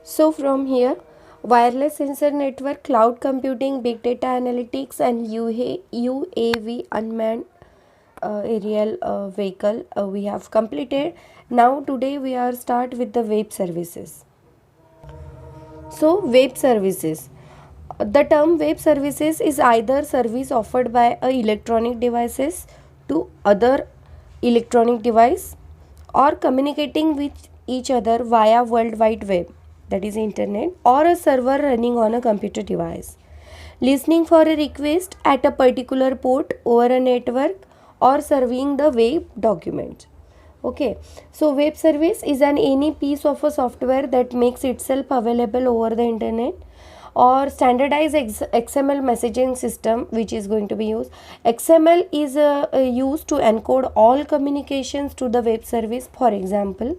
So from here, wireless sensor network, cloud computing, big data analytics, and UAV unmanned aerial vehicle we have completed. Now today we are start with the web services. So web services. The term web services is either service offered by a electronic devices to other electronic device or communicating with each other via World Wide Web, that is internet, or a server running on a computer device. Listening for a request at a particular port over a network or serving the web document. Okay, so web service is an any piece of a software that makes itself available over the internet or standardized XML messaging system which is going to be used. XML is used to encode all communications to the web service. For example,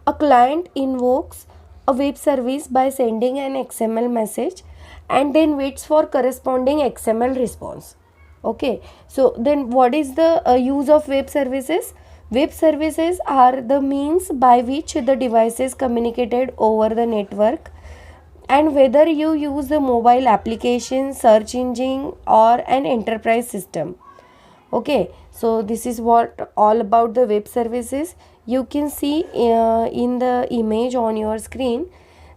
a client invokes a web service by sending an XML message and then waits for corresponding XML response. Okay, so then what is the use of web services? Web services are the means by which the devices communicated over the network, and whether you use the mobile application, search engine, or an enterprise system. Okay, so this is what all about the web services. You can see in the image on your screen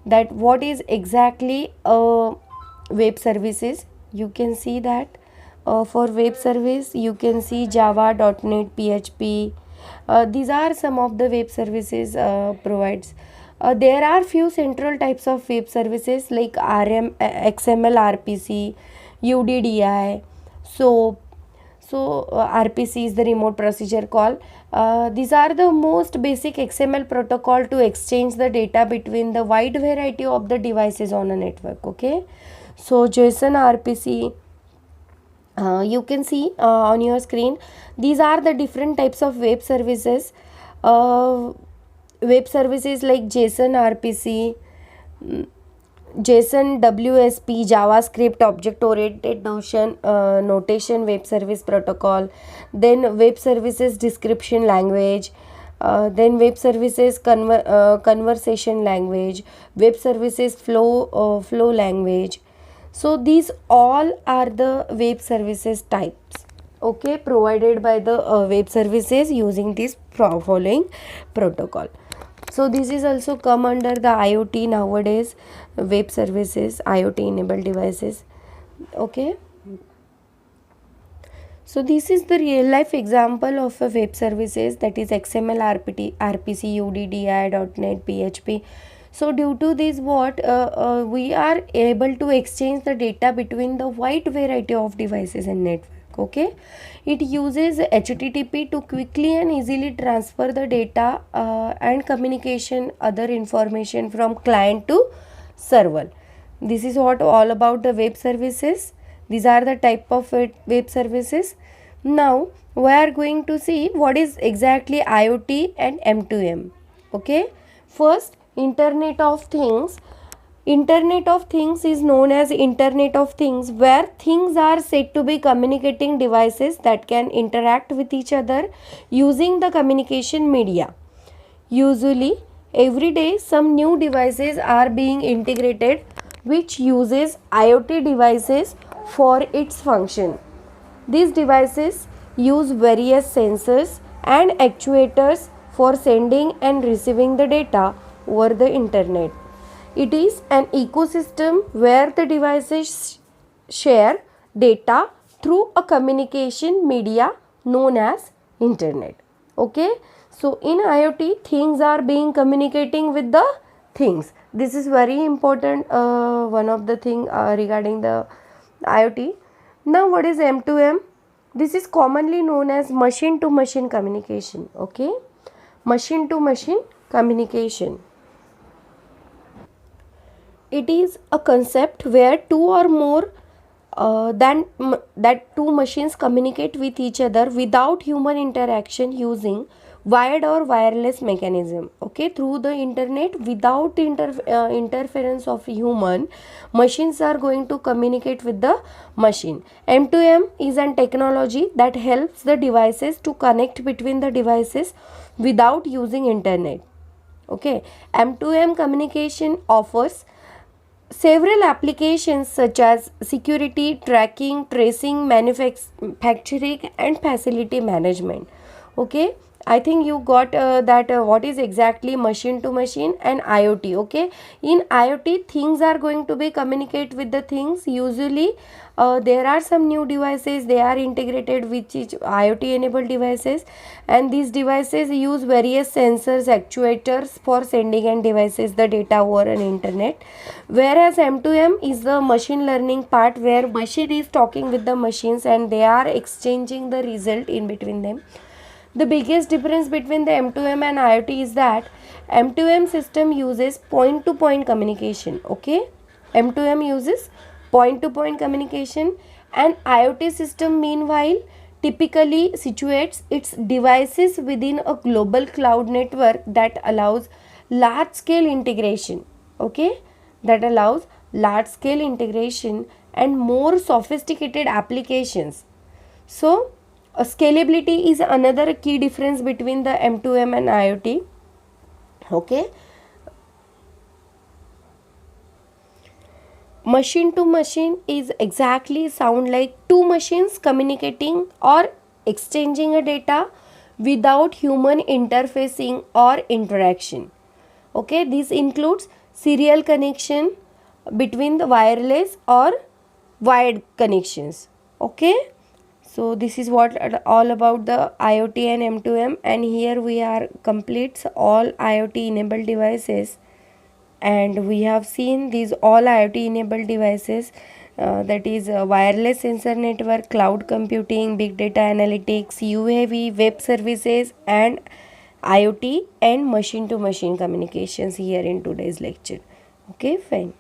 that what is exactly web services. You can see that for web service you can see Java, .NET, PHP. These are some of the web services provides. There are few central types of web services like XML, RPC, UDDI. RPC is the remote procedure call. These are the most basic XML protocol to exchange the data between the wide variety of the devices on a network. Okay, so JSON, RPC, you can see on your screen. These are the different types of web services. Web services like JSON, RPC, JSON, WSP, JavaScript, object oriented notation, web service protocol, then web services description language, then web services conversation language, web services flow language. So these all are the web services types, okay, provided by the web services using this following protocol. So this is also come under the IoT nowadays, web services, IoT enabled devices. Okay, so this is the real life example of a web services, that is XML, RPC, UDDI, .NET, PHP. So due to this we are able to exchange the data between the wide variety of devices and network. Okay, it uses HTTP to quickly and easily transfer the data and communication other information from client to server. This is what all about the web services. These are the type of web services. Now we are going to see what is exactly IoT and M2M. Okay, first, Internet of Things. Internet of Things is known as Internet of Things, where things are said to be communicating devices that can interact with each other using the communication media. Usually, every day some new devices are being integrated which uses IoT devices for its function. These devices use various sensors and actuators for sending and receiving the data over the internet. It is an ecosystem where the devices share data through a communication media known as internet. Okay, so in IoT things are being communicating with the things. This is very important, one of the thing regarding the IoT. Now what is M2M? This is commonly known as machine to machine communication. Okay, machine to machine communication. It is a concept where two or more that two machines communicate with each other without human interaction using wired or wireless mechanism. Okay, through the internet without interference of human, machines are going to communicate with the machine. M2M is an technology that helps the devices to connect between the devices without using internet. Okay, M2M communication offers several applications such as security, tracking, tracing, manufacturing, and facility management. Okay, I think you got that what is exactly machine to machine and IoT. Okay, in IoT, things are going to be communicate with the things. Usually, there are some new devices, they are integrated with each IoT enabled devices, and these devices use various sensors, actuators for sending and devices the data over an internet. Whereas M2M is the machine learning part, where machine is talking with the machines and they are exchanging the result in between them. The biggest difference between the M2M and IoT is that M2M system uses point to point communication. Okay, M2M uses point to point communication, and IoT system meanwhile typically situates its devices within a global cloud network that allows large scale integration. Okay, that allows large scale integration and more sophisticated applications. So scalability is another key difference between the M2M and IoT. Okay, machine to machine is exactly sound like two machines communicating or exchanging a data without human interfacing or interaction. Okay, this includes serial connection between the wireless or wired connections. Okay, so this is what all about the IoT and M2M, and here we are completes all IoT enabled devices, and we have seen these all IoT enabled devices, that is wireless sensor network, cloud computing, big data analytics, UAV, web services, and IoT and machine to machine communications here in today's lecture. Okay, fine.